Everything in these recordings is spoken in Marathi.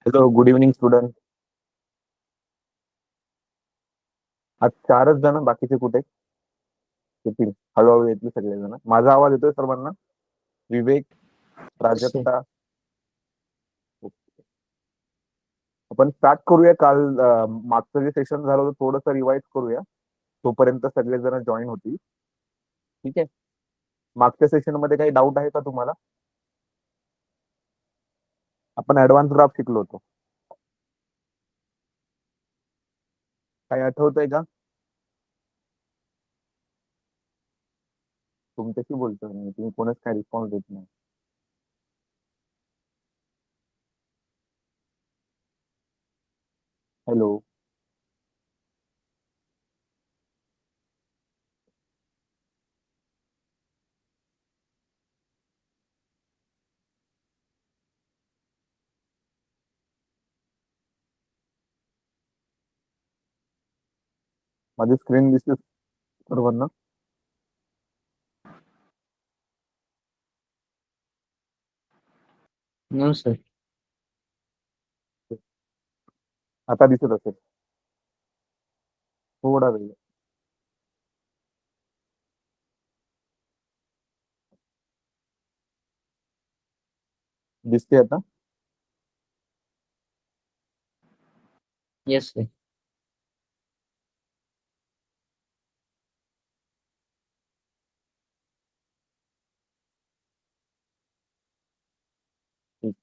Hello, good evening student. आज 4च जण, बाकीचे कुठे? येतील हळूहळू, येतील सगळेजण. माझा आवाज येतोय सर्वांना? विवेक, Yes, sir. प्राजक्ता. आपण स्टार्ट करूया. काल मागचं जे सेशन झालं होतं थोडंसं रिवाइज करूया, तोपर्यंत सगळेजण जॉईन होतील. ठीक आहे. मागच्या सेशन मध्ये काही डाऊट आहे का तुम्हाला? आपण ऍडव्हान्स ग्राफ शिकलो होतो. काही आठवतंय का? तुमच्याशी बोलतोय मी, तुम्ही कोणच काही रिस्पॉन्स देत नाही. हॅलो. माझी स्क्रीन दिसते सर्वांना? No, sir. आता दिसत असेल. थोडा वेळ. दिसते आता? Yes, sir. ठीक.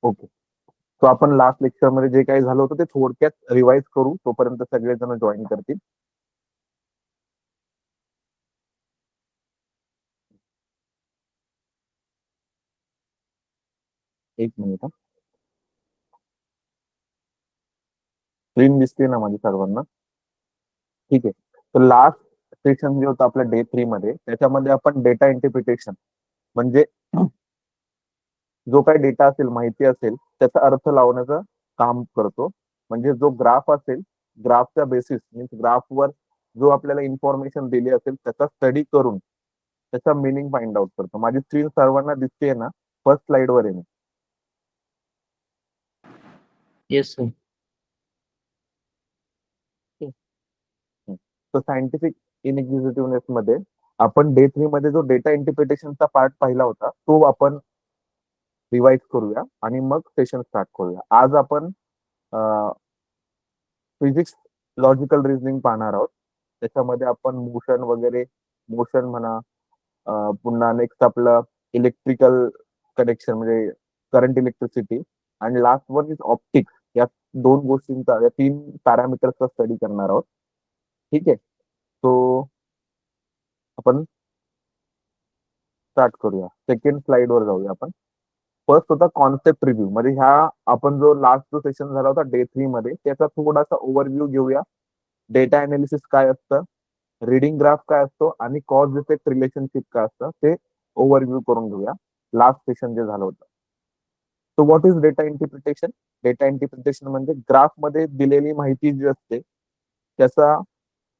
ओके. सो आपण लास्ट लेक्चर मध्ये जे काही झालं होतं ते थोडक्यात रिवाइज करू, तोपर्यंत सगळेजण जॉईन करतील. एक मिनिट. स्क्रीन दिसते ना माझी सर्वांना? ठीक आहे. तर लास्ट सेशन जे होतं आपल्या डे 3 मध्ये, त्याच्यामध्ये आपण डेटा इंटरप्रिटेशन म्हणजे जो काही डेटा असेल, माहिती असेल, त्याचा अर्थ लावण्याचं काम करतो. म्हणजे जो ग्राफ असेल, ग्राफच्या बेसिस मीन्स ग्राफवर जो आपल्याला इन्फॉर्मेशन दिली असेल त्याचा स्टडी करून त्याचा मिनिंग फाइंड आउट करतो. माझी स्क्रीन सर्वांना दिसते ना? फर्स्ट स्लाइड वर आहे मी. Yes, sir. तर सायंटिफिक इनएक्झिक्युटिव्हनेस मध्ये आपण डे 3 मध्ये जो डेटा इंटरप्रिटेशनचा पार्ट पाहिला होता तो आपण रिवाइज करूया आणि मग सेशन स्टार्ट करूया. आज आपण फिजिक्स लॉजिकल रिझनिंग पाहणार आहोत. त्याच्यामध्ये आपण मोशन वगैरे, मोशन म्हणा, पुन्हा नेक्स्ट आपलं इलेक्ट्रिकल कनेक्शन म्हणजे करंट इलेक्ट्रिसिटी, आणि लास्ट वन इज ऑप्टिक्स. या 2 गोष्टींचा, या 3 पॅरामीटर्सचा स्टडी करणार आहोत. ठीक आहे. तो आपण स्टार्ट करूया. सेकंड स्लाइड वर जाऊया आपण. फर्स्ट होता कॉन्सेप्ट रिव्ह्यू. म्हणजे ह्या आपण जो लास्ट जो सेशन झाला होता डे 3 मध्ये, त्याचा थोडासा ओव्हरव्ह्यू घेऊया. डेटा अनालिसिस काय असतं, रीडिंग ग्राफ काय असतो, आणि कॉज इफेक्ट रिलेशनशिप काय असतं ते ओव्हरव्ह्यू करून घेऊया. लास्ट सेशन जे झालं होतं. So what is data interpretation? Data interpretation म्हणजे ग्राफ मध्ये दिलेली माहिती जी असते त्याचा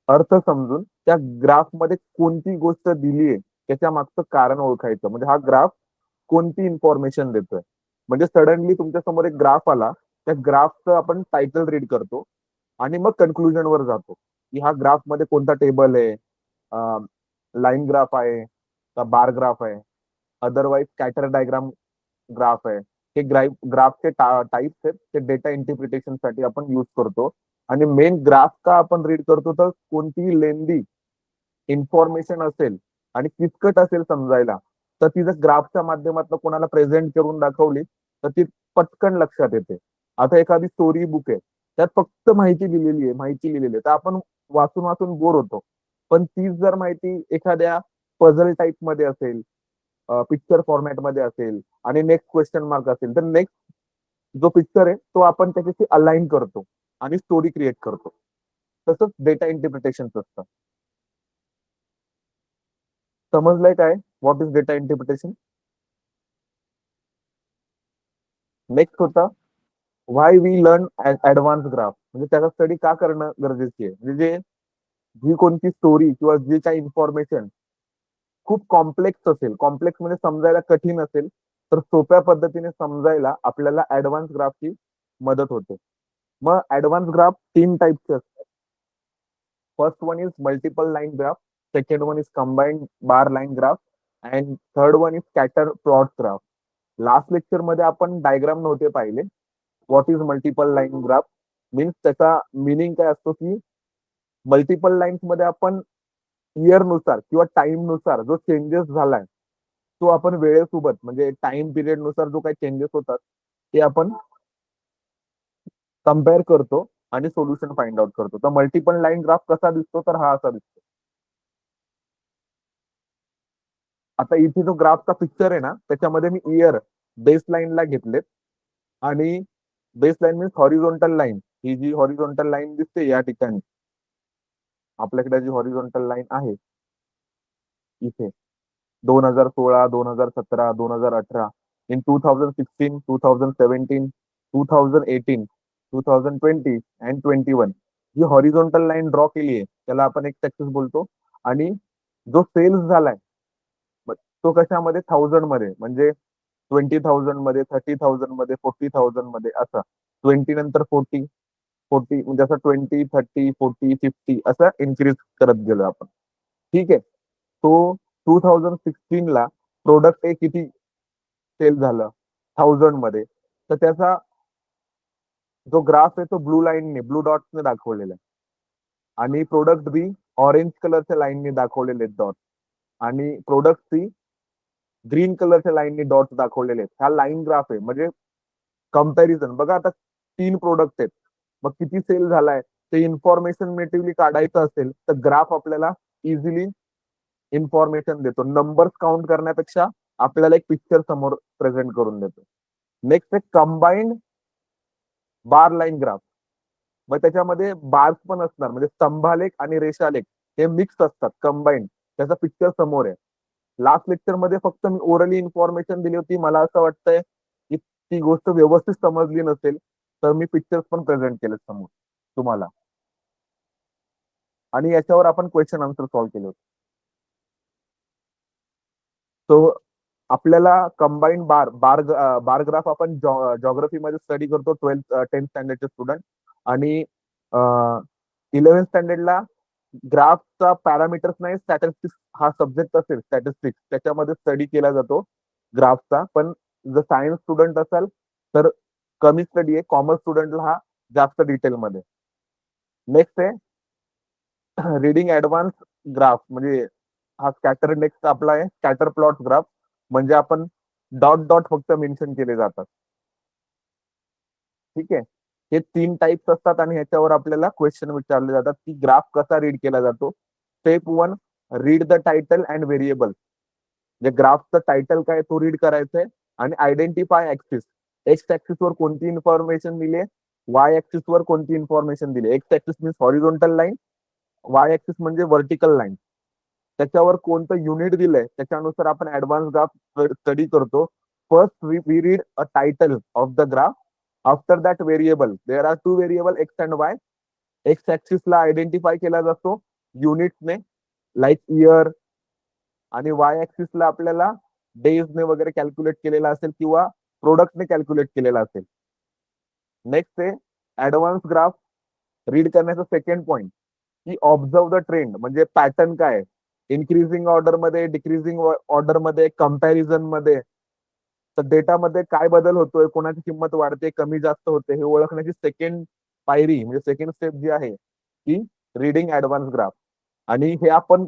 अर्थ समजून त्या ग्राफ मध्ये कोणती गोष्ट दिली आहे त्याच्या मागचं कारण ओळखायचं. म्हणजे हा ग्राफ कोणती इन्फॉर्मेशन देतोय. म्हणजे सडनली तुमच्या समोर एक ग्राफ आला, त्या ग्राफचं आपण टायटल रीड करतो आणि मग कन्क्लुजन वर जातो की हा ग्राफ मध्ये कोणता टेबल आहे, लाईन ग्राफ आहे का बार ग्राफ आहे, अदरवाईज स्कॅटर डायग्राम ग्राफ आहे. हे ग्राफचे टाइप्स आहेत, ते डेटा इंटरप्रिटेशन साठी आपण युज करतो. आणि मेन ग्राफ का आपण रीड करतो, तर कोणतीही लेंदी इन्फॉर्मेशन असेल आणि किचकट असेल समजायला, तर ती जर ग्राफच्या माध्यमातून कोणाला प्रेझेंट करून दाखवली तर ती पटकन लक्षात येते. आता एखादी स्टोरी बुक आहे, त्यात फक्त माहिती दिलेली आहे, माहिती लिहिलेली आहे, तर आपण वाचून वाचून बोर होतो. पण तीच जर माहिती एखाद्या पझल टाईप मध्ये असेल पिक्चर फॉर्मॅटमध्ये असेल आणि नेक्स्ट क्वेश्चन मार्क असेल, तर नेक्स्ट जो पिक्चर आहे तो आपण त्याच्याशी अलाइन करतो आणि स्टोरी क्रिएट करतो. तसंच डेटा इंटरप्रिटेशन असतं. समजलंय काय what is data interpretation? Next होता व्हाय वी लर्न ऍडव्हान्स ग्राफ, म्हणजे त्याचा स्टडी का करणं गरजेचे आहे. म्हणजे जी कोणती स्टोरी किंवा जी काही इन्फॉर्मेशन खूप कॉम्प्लेक्स असेल, कॉम्प्लेक्स म्हणजे समजायला कठीण असेल, तर सोप्या पद्धतीने समजायला आपल्याला ऍडव्हान्स ग्राफची मदत होते. मग ऍडव्हान्स ग्राफ 3 टाइपचे असतात. First one is multiple line graph, second one is combined bar line graph and third one is scatter plot graph. Last lecture मध्ये आपण डायग्राम नव्हते पाहिले. What is multiple line graph means त्याचा मिनिंग काय असतो की मल्टिपल लाईन्स मध्ये आपण इयर नुसार किंवा टाइम नुसार जो चेंजेस झालाय तो आपण वेळेसोबत म्हणजे टाइम पिरियड नुसार जो काही चेंजेस होतात ते आपण कम्पेअर करतो आणि सोल्युशन फाइंड आउट करतो. तर मल्टिपल लाईन ग्राफ कसा दिसतो, तर हा असा दिसतो. आता इथे जो ग्राफचा पिक्चर आहे ना त्याच्यामध्ये मी इयर बेस लाईनला घेतलेत आणि base line means horizontal line. ही जी हॉरिझॉन्टल लाईन दिसते या ठिकाणी आपल्याकडे जी हॉरिझॉन्टल लाईन आहे इथे 2016, 2017, 2018, इन 2016, 2017, 2018, 2020 अँड 21 जी हॉरिझॉन्टल लाईन ड्रॉ केली आहे त्याला आपण एक ऍक्सिस बोलतो. आणि जो सेल्स झालाय तो कशामध्ये थाउजंड मध्ये, म्हणजे 20,000 मध्ये, 30,000 मध्ये, 40,000 मध्ये, असा 20 नंतर 40, 40 म्हणजे असं 20, 30, 40, 50 असं इन्क्रीज करत गेलो आपण. ठीक आहे. तो 2016 ला प्रोडक्ट ए किती सेल झालं थाउजंड मध्ये, तर त्याचा जो ग्राफ आहे तो ब्लू लाईनने ब्लू डॉट्सने दाखवलेला आहे आणि प्रोडक्ट बी ऑरेंज कलरच्या लाईनने दाखवलेले आहेत डॉट आणि प्रोडक्ट सी ग्रीन कलरच्या लाईनने डॉट्स दाखवलेले आहेत. हा लाईन ग्राफ आहे म्हणजे कंपॅरिझन. बघा आता 3 प्रोडक्ट आहेत, मग किती सेल झालाय ते इन्फॉर्मेशन नेटिव्हली काढायचं असेल तर ग्राफ आपल्याला इझिली इन्फॉर्मेशन देतो. नंबर्स काउंट करण्यापेक्षा आपल्याला एक पिक्चर समोर प्रेझेंट करून देतो. नेक्स्ट आहे कंबाईंड बार लाईन ग्राफ. मग त्याच्यामध्ये बार्स पण असणार, म्हणजे स्तंभालेख आणि रेषालेख हे मिक्स असतात कंबाईंड. त्याचा पिक्चर समोर आहे. लास्ट लेक्चर मध्ये फक्त मी ओरली इन्फॉर्मेशन दिली होती. मला असं वाटतंय की ती गोष्ट व्यवस्थित समजली नसेल तर मी पिक्चर्स पण प्रेझेंट केले समोर तुम्हाला आणि याच्यावर आपण क्वेश्चन आन्सर सॉल्व्ह केले होते. सो आपल्याला कंबाईंड बार ग्राफ आपण जॉग्राफी मध्ये स्टडी करतो 10th स्टँडर्डचे स्टुडंट. आणि 11th स्टँडर्डला ग्राफचा पॅरामीटर्स नाही स्टॅटिस्टिक्स हा सब्जेक्ट असेल, स्टॅटिस्टिक्स त्याच्यामध्ये स्टडी केला जातो ग्राफचा. पण जर सायन्स स्टुडंट असाल तर कमी स्टडी आहे, कॉमर्स स्टुडंटला हा जास्त डिटेलमध्ये. नेक्स्ट आहे रिडिंग ऍडव्हान्स ग्राफ, म्हणजे हा स्कॅटर नेक्स्ट आपला आहे स्कॅटर प्लॉट ग्राफ. म्हणजे आपण डॉट डॉट फक्त मेन्शन केले जातात. ठीक आहे. हे 3 टाइप्स असतात आणि ह्याच्यावर आपल्याला क्वेश्चन विचारले जातात की ग्राफ कसा रीड केला जातो. Step 1 read the title and variable. म्हणजे ग्राफचं टायटल काय तो रीड करायचंय आणि आयडेंटिफाय ऍक्सिस. एक्स ऍक्सिस वर कोणती इन्फॉर्मेशन दिली, वाय ऍक्सिस वर कोणती इन्फॉर्मेशन दिली. X axis means horizontal line, Y axis म्हणजे व्हर्टिकल लाईन. त्याच्यावर कोणतं युनिट दिलंय त्याच्यानुसार आपण ऍडव्हान्स ग्राफ स्टडी करतो. First we read a title of the graph. After that variable, there are 2 variable X and Y. X ऍक्सिसला आयडेंटिफाय केला जातो युनिटने लाईक इयर आणि वाय ऍक्सिसला आपल्याला डेजने वगैरे कॅल्क्युलेट केलेला असेल किंवा प्रोडक्टने कॅल्क्युलेट केलेला असेल. नेक्स्ट आहे ऍडव्हान्स ग्राफ रीड करण्याचा सेकंड पॉइंट की ऑब्झर्व द ट्रेंड, म्हणजे पॅटर्न काय इन्क्रीजिंग ऑर्डर मध्ये, डिक्रीजिंग ऑर्डर मध्ये, कंपॅरिझन मध्ये. तर डेटामध्ये काय बदल होतोय, कोणाची किंमत वाढते कमी जास्त होते हे ओळखण्याची सेकंड पायरी म्हणजे सेकंड स्टेप जी आहे ती रीडिंग ऍडव्हान्स ग्राफ. आणि हे आपण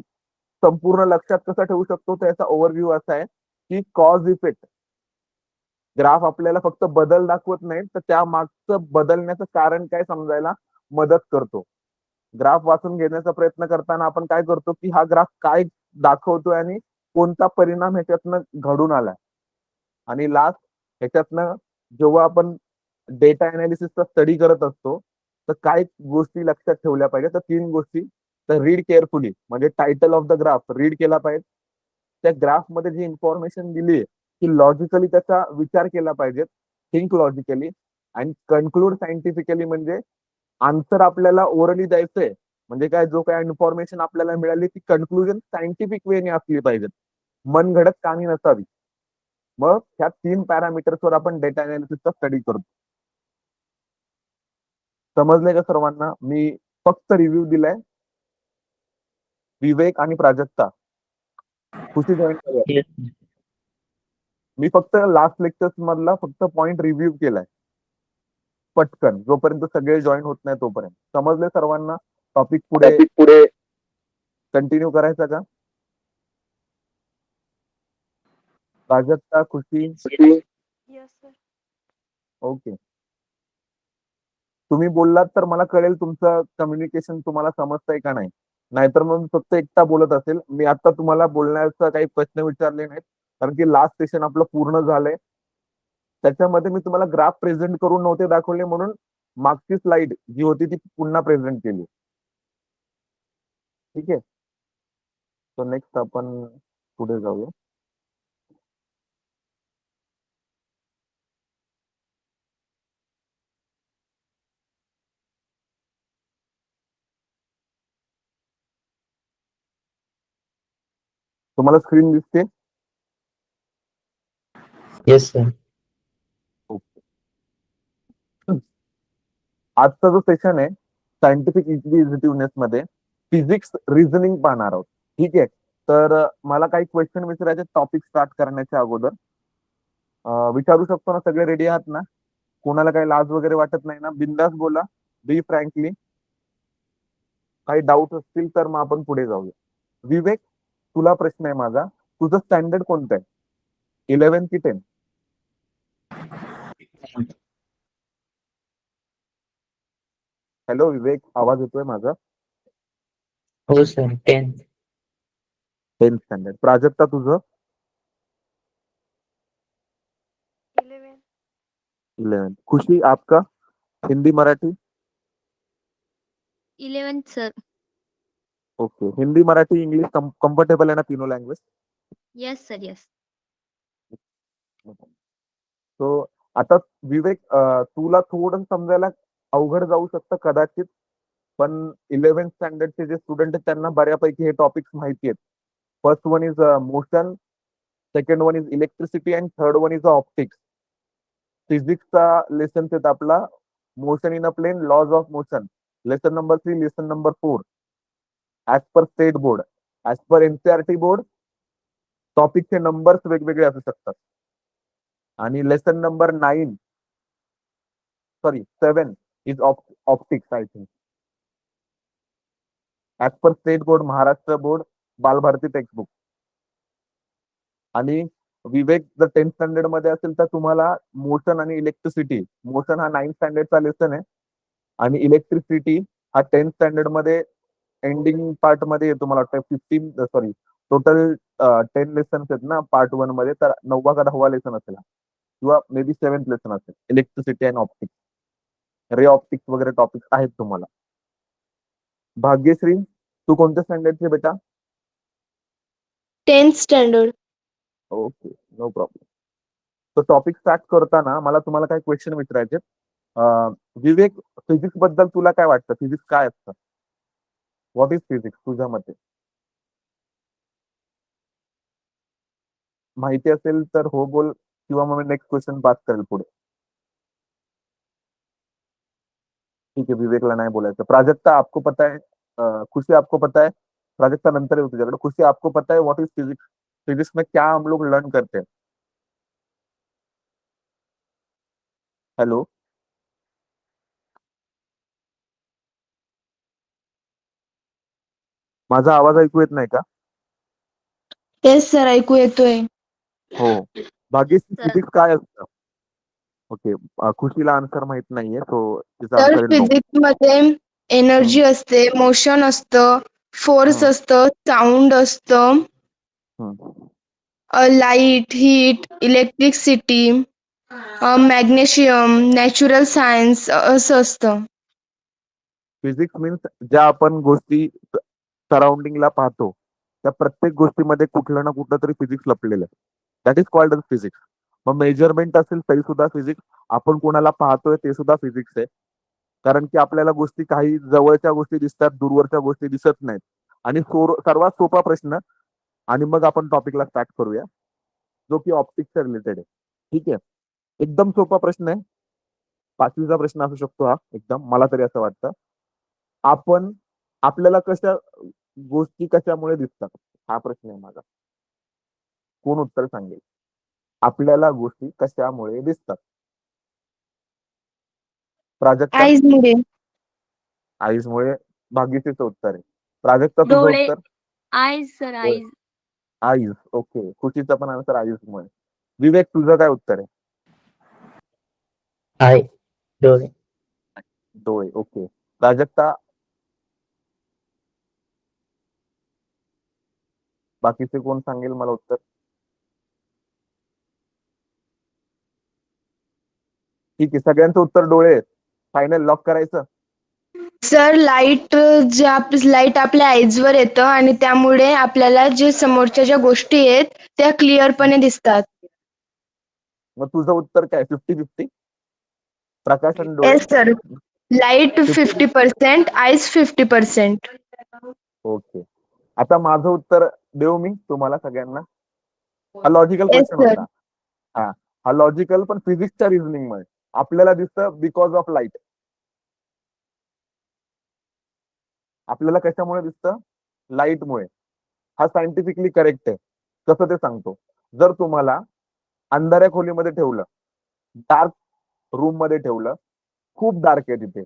संपूर्ण लक्षात कसं ठेवू शकतो तर याचा ओव्हरव्ह्यू असा आहे की कॉज इफेक्ट. ग्राफ आपल्याला फक्त बदल दाखवत नाही तर त्या मागचं बदलण्याचं कारण काय समजायला मदत करतो. ग्राफ वाचून घेण्याचा प्रयत्न करताना आपण काय करतो की हा ग्राफ काय दाखवतोय आणि कोणता परिणाम ह्याच्यातनं घडून आला आणि लास्ट ह्याच्यातनं जेव्हा आपण डेटा अनालिसिसचा स्टडी करत असतो तर काय गोष्टी लक्षात ठेवल्या पाहिजे. तर 3 गोष्टी. तर रीड केअरफुली म्हणजे title of the graph read केला पाहिजे. त्या ग्राफ मध्ये जी इन्फॉर्मेशन दिली आहे ती लॉजिकली त्याचा विचार केला पाहिजे. थिंक लॉजिकली आणि कन्क्लूड सायंटिफिकली म्हणजे आन्सर आपल्याला ओरली द्यायचंय म्हणजे काय जो काय इन्फॉर्मेशन आपल्याला मिळाली ती कन्क्लुजन सायंटिफिक वेने असली पाहिजे. मनगडत कहाणी नसावी. मग ह्या 3 पॅरामीटर्सवर आपण डेटा अनालिसिसचा स्टडी करतो. समजलंय का सर्वांना. मी फक्त रिव्ह्यू दिलाय. विवेक आणि प्राजक्ता खुशी जॉईन करूया. Yes. मी फक्त लास्ट लेक्चर्स मधला फक्त पॉइंट रिव्ह्यू केलाय पटकन जोपर्यंत सगळे जॉईन होत नाही तोपर्यंत. समजले सर्वांना. टॉपिक पुढे पुढे कंटिन्यू करायचा का. Prajakta Khushi. Yes sir. Okay. तुम्ही बोललात तर मला कळेल तुमचं कम्युनिकेशन तुम्हाला समजतंय का नाही. नाहीतर मग फक्त एकटा बोलत असेल. मी आता तुम्हाला बोलण्याचा काही प्रश्न विचारले नाहीत कारण की लास्ट सेशन आपलं पूर्ण झालंय. त्याच्यामध्ये मी तुम्हाला ग्राफ प्रेझेंट करून नव्हते दाखवले म्हणून मागची स्लाइड जी होती ती पुन्हा प्रेझेंट केली. ठीक आहे. तर नेक्स्ट आपण पुढे जाऊया. तुम्हाला स्क्रीन दिसते. Yes, sir. ओके. आजचा जो सेशन आहे सायंटिफिक इन्क्विजिटिव्हनेस मध्ये फिजिक्स रिझनिंग पाहणार आहोत. ठीक आहे. तर मला काही क्वेश्चन विचारायचे टॉपिक स्टार्ट करण्याच्या अगोदर. विचारू शकतो ना. सगळे रेडी आहात ना. कोणाला काही लाज वगैरे वाटत नाही ना. बिंदास बोला. बी फ्रँकली. काही डाऊट असतील तर मग आपण पुढे जाऊया. विवेक तुला प्रश्न आहे माझा. तुझं स्टँडर्ड कोणतं आहे. 11 की 10. हॅलो विवेक आवाज येतोय माझा. हो सर 10th. 10 स्टँडर्ड. प्राजक्ता तुझं 11. 11. खुशी आपका Hindi Marathi. 11 sir. Okay. Hindi Marathi English comfortable आहे ना तीनों language. Yes sir. Yes. So आता विवेक तुला थोडं समजायला अवघड जाऊ शकतं कदाचित. पण 11 स्टँडर्डचे जे स्टुडंट आहेत त्यांना बऱ्यापैकी हे टॉपिक्स माहिती आहेत. First one is motion, second one is electricity and third one is optics. फिजिक्सचा लेसन आहेत आपला motion in a plane, laws of motion. Lesson number 3, lesson number 4 as per state board. As per NCERT board टॉपिकचे नंबर्स वेगवेगळे असू शकतात. आणि lesson number 9 sorry 7 is optics I think. As per state board Maharashtra board Balbharati textbook. आणि विवेक जर 10th स्टँडर्ड मध्ये असेल तर तुम्हाला मोशन आणि इलेक्ट्रिसिटी. मोशन हा 9th स्टँडर्डचा लेसन आहे आणि इलेक्ट्रिसिटी हा 10th स्टँडर्ड मध्ये एंडिंग पार्ट मध्ये येतो. मला वाटतं 15 सॉरी टोटल 10 लेसन्स आहेत ना पार्ट 1 मध्ये. तर 9वा का 10वा लेसन असेल किंवा मे बी 7th लेसन असेल. Electricity and optics, ray optics वगैरे टॉपिक्स आहेत तुम्हाला. भाग्यश्री तू कोणत्या स्टँडर्डचे बेटा. 10th standard. Okay no problem. तर टॉपिक स्टार्ट करताना मला तुम्हाला काही क्वेश्चन विचारायचे. विवेक फिजिक्स बद्दल तुला काय वाटतं. फिजिक्स काय असतं. व्हॉट इज फिजिक्स तुझ्या मते. माहिती असेल तर हो बोल किंवा मग नेक्स्ट क्वेश्चन पास करेल पुढे. ठीक है विवेकला नाही बोलायचं. प्राजक्ता आपको पता है. खुशी आपको पता है. प्राजक्ता नंतर येऊ तुझ्याकडे. खुशी आपको पता है व्हाट इज फिजिक्स. फिजिक्स में क्या हम लोग लर्न करते हैं. हेलो माझा आवाज ऐकू येत नाही का. येस सर ऐकू येतोय. हो. भाग्यश्री सर. फिजिक्स काय असतं. ओके. खुशीला आन्सर माहित नाहीये तो तिचा तर आन्सर नो. फिजिक्स मध्ये एनर्जी असते, मोशन असतं, फोर्स हम्म. असतं, साऊंड असतं, light, heat, electricity, magnesium, natural science असं असतं. फिजिक्स मीन्स ज्या आपण गोष्टी सराउंडिंगला पाहतो त्या प्रत्येक गोष्टीमध्ये कुठलं ना कुठलं तरी फिजिक्स लपलेलं आहे. That is called as physics. मग मेजरमेंट असेल तरी सुद्धा फिजिक्स, आपण कोणाला पाहतोय ते सुद्धा फिजिक्स आहे. कारण की आपल्याला गोष्टी काही जवळच्या गोष्टी दिसतात, दूरवरच्या गोष्टी दिसत नाहीत. आणि सर्वात सोपा प्रश्न, आणि मग आपण टॉपिकला स्टार्ट करूया, जो की ऑप्टिक्सच्या रिलेटेड आहे. ठीक आहे, एकदम सोपा प्रश्न आहे. 5वीचा प्रश्न असू शकतो हा, एकदम, मला तरी असं वाटतं. आपल्याला गोष्टी कशामुळे दिसतात, हा प्रश्न आहे माझा. कोण उत्तर सांगेल? आपल्याला गोष्टी कशामुळे दिसतात? प्राजक्ता? आईजमुळे. आईजमुळे. भाग्यश्रीचं उत्तर आहे. प्राजक्ता, तुझं डोळे. उत्तर? Eyes sir, eyes. Eyes. Okay, खुशीचा पण आन्सर आईजमुळे. विवेक, तुझं काय उत्तर आहे? आय डोळे. डोळे. ओके. प्राजक्ता? बाकीचे कोण सांगेल मला उत्तर? ठीक आहे, सगळ्यांचं उत्तर डोळे आहेत. फायनल लॉक करायचं? सर, लाईट आपल्या आईजवर येतं आणि त्यामुळे आपल्याला जे समोरच्या ज्या गोष्टी आहेत त्या क्लिअरपणे दिसतात. मग तुझं उत्तर काय? 50-50? प्रकाश आणि डोळे? Yes sir. Light 50? 50%, eyes 50%. Okay. आता माझं उत्तर देऊ मी तुम्हाला सगळ्यांना? हा लॉजिकल येस क्वेश्चन सर. होता. हा हा लॉजिकल, पण फिजिक्सच्या रिझनिंग मुळे आपल्याला दिसतं बिकॉज ऑफ लाईट. आपल्याला कशामुळे दिसतं? लाईटमुळे. हा सायंटिफिकली करेक्ट आहे. कसं ते सांगतो. जर तुम्हाला अंधाऱ्या खोलीमध्ये ठेवलं, डार्क रूम मध्ये ठेवलं, खूप डार्क आहे तिथे,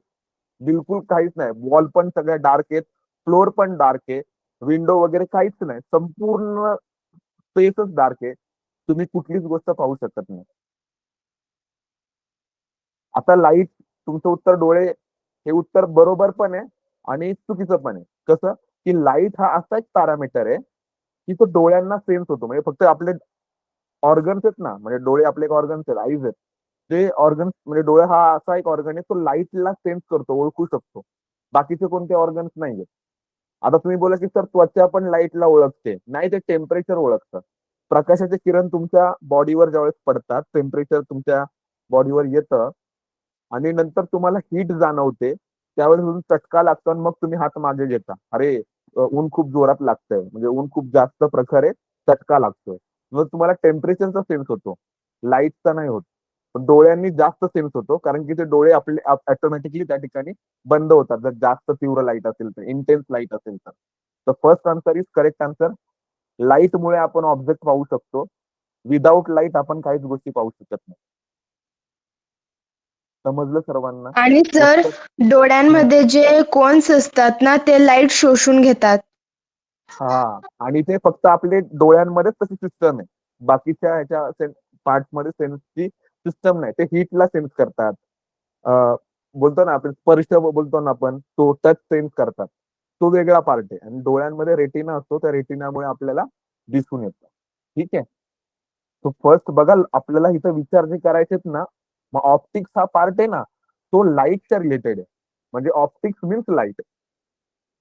बिलकुल काहीच नाही, वॉल पण सगळ्या डार्क आहेत, फ्लोर पण डार्क आहे, विंडो वगैरे काहीच नाही, संपूर्ण स्पेसच डार्क आहे, तुम्ही कुठलीच गोष्ट पाहू शकत नाही. आता लाईट, तुमचं उत्तर डोळे, हे उत्तर बरोबर पण आहे आणि चुकीचं पण आहे. कसं की लाईट हा असा एक पॅरामीटर आहे की तो डोळ्यांना सेन्स होतो. म्हणजे फक्त आपले ऑर्गन्स आहेत ना, म्हणजे डोळे आपले एक ऑर्गन्स आहेत, आईज आहेत, ते ऑर्गन्स, म्हणजे डोळे हा असा एक ऑर्गन आहे, तो लाईटला सेन्स करतो, ओळखू शकतो. बाकीचे कोणते ऑर्गन्स नाहीये. आता तुम्ही बोला की सर त्वचा पण लाईटला ओळखते. नाही, ते टेम्परेचर ओळखतं. प्रकाशाचे किरण तुमच्या बॉडीवर ज्यावेळेस पडतात, टेम्परेचर तुमच्या बॉडीवर येतं आणि नंतर तुम्हाला हीट जाणवते, त्यावेळेस तुम्ही चटका लागतो आणि मग तुम्ही हात मागे घेता. अरे, ऊन खूप जोरात लागतंय, म्हणजे ऊन खूप जास्त प्रकारे चटका लागतोय. मग तुम्हाला टेम्परेचरचा सेन्स होतो, लाईटचा नाही होत. पण डोळ्यांनी जास्त सेन्स होतो, कारण की ते डोळे आपले ऑटोमॅटिकली त्या ठिकाणी बंद होतात जर जास्त तीव्र लाईट असेल तर, इंटेन्स लाईट असेल तर. First answer is correct answer. लाईटमुळे आपण ऑब्जेक्ट पाहू शकतो. विदाऊट लाईट आपण काहीच गोष्टी पाहू शकत नाही. समजलं सर्वांना? आणि सर, डोळ्यांमध्ये जे कोन्स असतात ना, ते लाईट शोषून घेतात. हा, आणि ते फक्त आपले डोळ्यांमध्येच तशी सिस्टम आहे. बाकीच्या ह्याच्या पार्ट मध्ये सेन्सची सिस्टम नाही. ते हीटला सेन्स करतात. बोलतो ना आपण स्पर्श, बोलतो ना आपण, तो टच सेन्स करतात. तो वेगळा पार्ट आहे. आणि डोळ्यांमध्ये रेटिना असतो, त्या रेटिनामुळे आपल्याला दिसून येतं. ठीक आहे. तो फर्स्ट बघा, आपल्याला इथं विचार जे करायचेत ना, मग ऑप्टिक्स हा पार्ट आहे ना, तो लाईटच्या रिलेटेड आहे. म्हणजे ऑप्टिक्स मीन्स लाईट.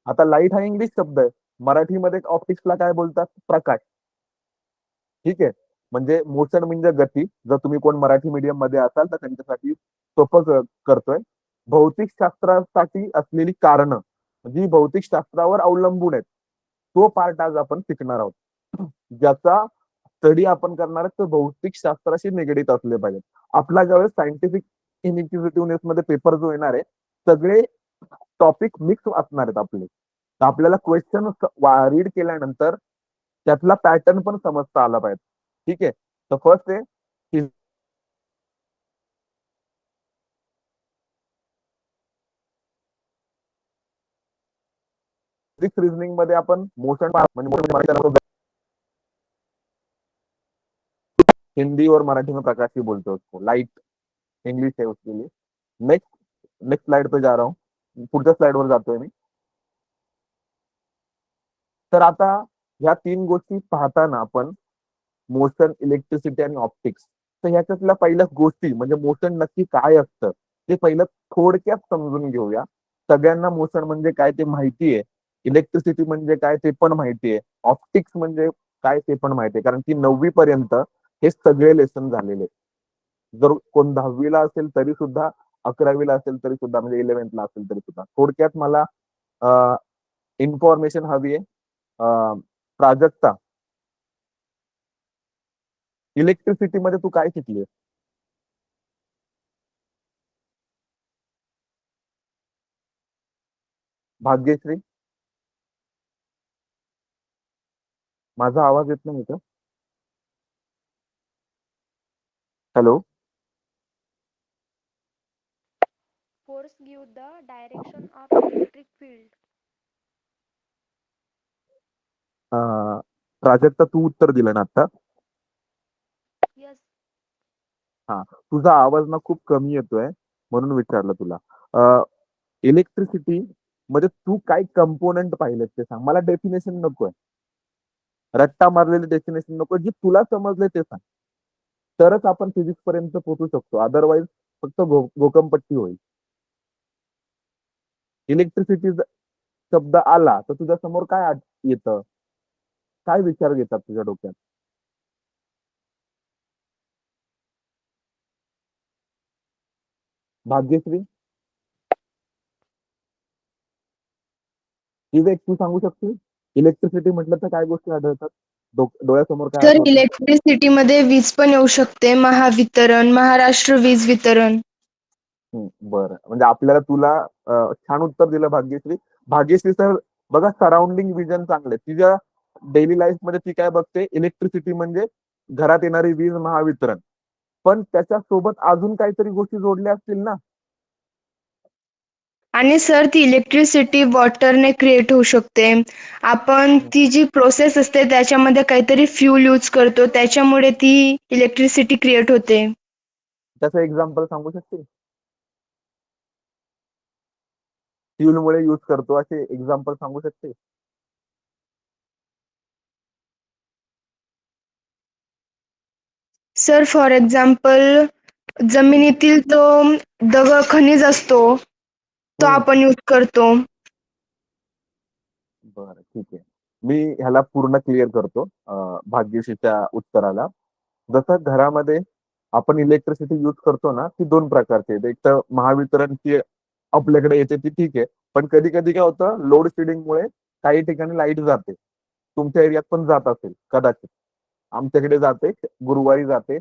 आता लाईट हा इंग्लिश शब्द आहे, मराठीमध्ये ऑप्टिक्सला काय बोलतात? प्रकाश. ठीक आहे. म्हणजे मोशन म्हणजे गती. जर तुम्ही कोण मराठी मीडियम मध्ये असाल तर त्यांच्यासाठी सोपं करतोय. भौतिकशास्त्रासाठी असलेली कारणं, जी भौतिकशास्त्रावर अवलंबून आहेत, तो पार्ट आज आपण शिकणार आहोत. ज्याचा स्टडी आपण करणार आहोत तो भौतिकशास्त्राशी निगडीत असले पाहिजे. आपला ज्यावेळेस सायंटिफिक इनिक्विजिटिव्हनेस मध्ये पेपर जो येणार आहे, सगळे टॉपिक मिक्स असणार आहेत आपले. तर आपल्याला क्वेश्चन रीड केल्यानंतर त्यातला पॅटर्न पण समजता आला पाहिजे. ठीक आहे. तर फर्स्ट आहे फिजिक्स रिझनिंग मध्ये आपण मोशन, म्हणजे हिंदी और मराठी में प्रकाश ही बोलते हैं उसको, लाइट इंग्लिश है उसके लिए. नेक्स्ट नेक्स्ट स्लाइड पे जा रहा हूँ, पुढच्या स्लाइड वर जातोय मी. तर आता ह्या 3 गोष्टी पाहताना आपण मोशन, इलेक्ट्रिसिटी आणि ऑप्टिक्स. तर ह्याच्यातल्या पहिल्या गोष्टी म्हणजे मोशन नक्की काय असतं ते पहिलं थोडक्यात समजून घेऊया. सगळ्यांना मोशन म्हणजे काय ते माहिती आहे. इलेक्ट्रिसिटी म्हणजे काय ते पण माहिती आहे. ऑप्टिक्स म्हणजे काय ते पण माहिती आहे. कारण की 9वी पर्यंत हे सगळे लेसन झालेले. जर कोण 10वीला असेल तरी सुद्धा, 11वीला असेल तरी सुद्धा, म्हणजे 11th असेल तरी सुद्धा. थोडक्यात मला इन्फॉर्मेशन हवी आहे. प्राजक्ता, इलेक्ट्रिसिटी मध्ये तू काय शिकली? भाग्यश्री, माझा आवाज येत नाही का? Hello. Force give the direction of electric field. Prajakta, तू उत्तर दिलं ना आता? Yes. हा, तुझा आवाज ना खूप कमी येतोय म्हणून विचारलं तुला. इलेक्ट्रिसिटी मध्ये तू काय कंपोनेंट पाहिलेत ते सांग. मला डेफिनेशन नकोय, रट्टा मारलेले डेफिनेशन नको, जी तुला समजले ते सांग. तरच आपण फिजिक्स पर्यंत पोहोचू शकतो. अदरवाईज फक्त घोकंपट्टी होईल. इलेक्ट्रिसिटी शब्द आला तर तुझ्या समोर काय येतं? काय विचार येतात तुझ्या डोक्यात? भाग्यश्री, विवेक, तू सांगू शकते इलेक्ट्रिसिटी म्हटलं तर काय गोष्टी आढळतात? डोळ्यासमोर काय तर आठवतं? इलेक्ट्रिसिटीमध्ये वीज पण येऊ शकते, महावितरण, महाराष्ट्र वीज वितरण. बरं, म्हणजे आपल्याला तुला छान उत्तर दिलं भाग्यश्री. भाग्यश्री सर, बघा सराउंडिंग विजन चांगले. तिच्या डेली लाईफ मध्ये ती काय बघते? इलेक्ट्रिसिटी म्हणजे घरात येणारी वीज, महावितरण. पण त्याच्या सोबत अजून काहीतरी गोष्टी जोडल्या असतील ना? आणि सर ती इलेक्ट्रिसिटी वॉटरने क्रिएट होऊ शकते. आपण ती जी प्रोसेस असते त्याच्यामध्ये काहीतरी फ्यूल यूज करतो, त्याच्यामुळे ती इलेक्ट्रिसिटी क्रिएट होते. त्याचं एक्झाम्पल सांगू शकते? फ्यूलमुळे यूज करतो असे एक्झाम्पल सांगू शकते? सर फॉर एक्झाम्पल, जमिनीतील तो दगड खनिज असतो, तो हम्म. आपण यूज करतो. बरं, ठीक आहे. मी ह्याला पूर्ण क्लिअर करतो भाग्यश्रीच्या उत्तराला. जसं घरामध्ये आपण इलेक्ट्रिसिटी यूज करतो ना, ती दोन प्रकारची आहेत. एक तर महावितरणची आपल्याकडे येते ती ठीक आहे. पण कधी कधी काय होतं, लोड शेडिंगमुळे काही ठिकाणी लाईट जाते. तुमच्या एरियात पण जात असेल कदाचित. आमच्याकडे जाते, गुरुवारी जाते.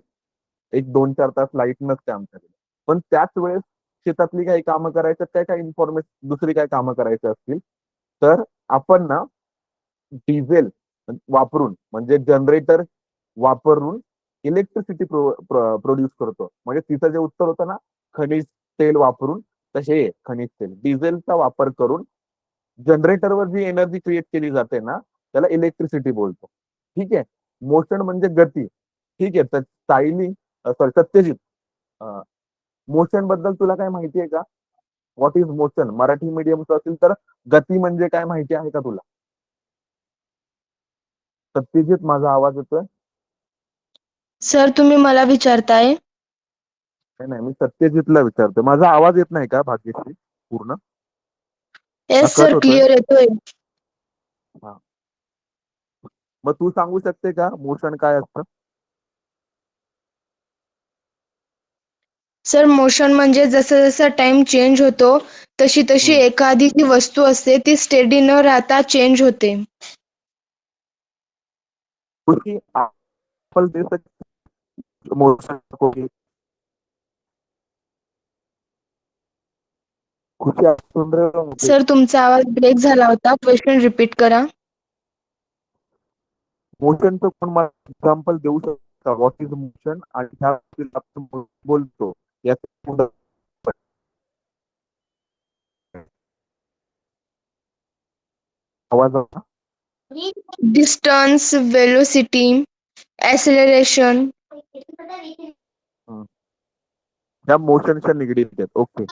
एक 2-4 तास लाईट नसते आमच्याकडे. पण त्याच वेळेस शेतातली काही कामं करायचं, त्या काही इन्फॉर्मेशन दुसरी काही कामं करायची असतील तर आपण ना डिझेल वापरून, म्हणजे जनरेटर वापरून इलेक्ट्रिसिटी प्रोड्यूस करतो. म्हणजे तिचं जे उत्तर होतं ना, खनिज तेल वापरून, तसे खनिज तेल डिझेलचा वापर करून जनरेटरवर जी एनर्जी क्रिएट केली जाते ना, त्याला इलेक्ट्रिसिटी बोलतो. ठीक आहे. मोशन म्हणजे गती. ठीक आहे. तर सायली, सॉरी सत्यजित, मोशन बद्दल तुला काय माहिती आहे का? What is motion? मराठी मीडियमचं असेल तर गती म्हणजे काय माहिती आहे का तुला? सत्यजित, माझा आवाज येतोय? सर तुम्ही मला विचारताय? नाही नाही, मी सत्यजितला विचारतोय. माझा आवाज येत नाही का भाग्यश्री पूर्ण? का येस कट सर, होतोय? क्लिअर येतोय. हा, मग तू सांगू शकते का मोशन काय असतं? सर मोशन म्हणजे जसं जसं टाइम चेंज होतो, तशी तशी हम्म. एखादी जी वस्तू असते ती स्टेडी न राहता चेंज होते. खुशी आपण दे सकते मोशन को भी? खुशी, आप सुन रहे हो मुझे? सर तुमचा आवाज ब्रेक झाला होता, क्वेश्चन रिपीट करा. मोशनचं पण मला एक्झाम्पल देऊ शकता? व्हॉट इज मोशन आणि ह्या आपण बोलतो याचं पुढं आवाज होता? Distance, velocity, acceleration. हम्म. ह्या मोशनच्या निगडीत आहेत. ओके.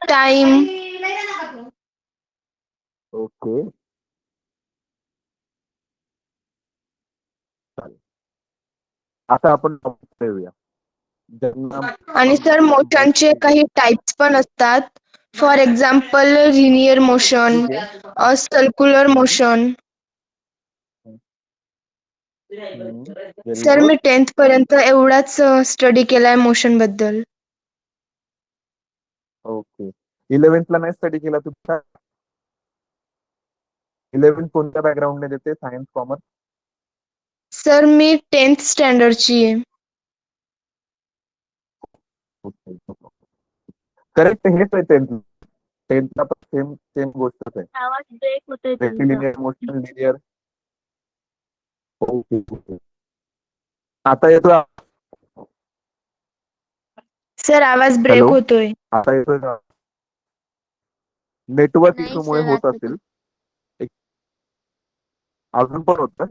टाइम. ओके, चालेल. आता आपण topic येऊया. ज्यांना आणि सर मोशनचे काही टाइप्स पण असतात. फॉर एक्झाम्पल लिनियर मोशन, ठीक आहे. Circular motion. Very sir good. मी 10th पर्यंत एवढाच स्टडी केलाय मोशन बद्दल. ओके. 11th ला नाही स्टडी केला तुम्ही? 11th कोणत्या बॅकग्राऊंडने देते, सायन्स कॉमर्स? सर मी 10th स्टँडर्डची आहे. करेक्ट, हेच आहे 10th ला पण सेम सेम गोष्टच आहे. आवाज ब्रेक होतोय तुमचा. Rectilinear motion, linear. ओके. आता येतोय? सर आवाज ब्रेक हॅलो? होतोय. आता येतोय का? नेटवर्क नाही इश्यूमुळे सर, होत आता असेल. अजून पण होत,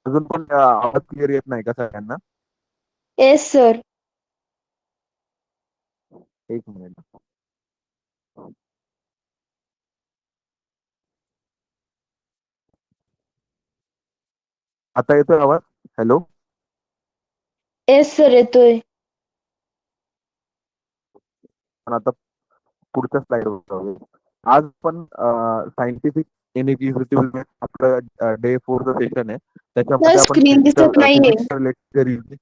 अजून पण आवाज क्लिअर येत नाही का सगळ्यांना? Yes sir. एक मिनिट. आता येतोय आवाज? हॅलो? येस सर येतोय. पण आता पुढच्या स्लाइड वर जाऊया. आज पण सायंटिफिक इनएक्झिक्युटिव्ह आपलं डे 4चं सेशन आहे. त्याच्यामध्ये आपण स्क्रीन दिसत नाहीये. Physics related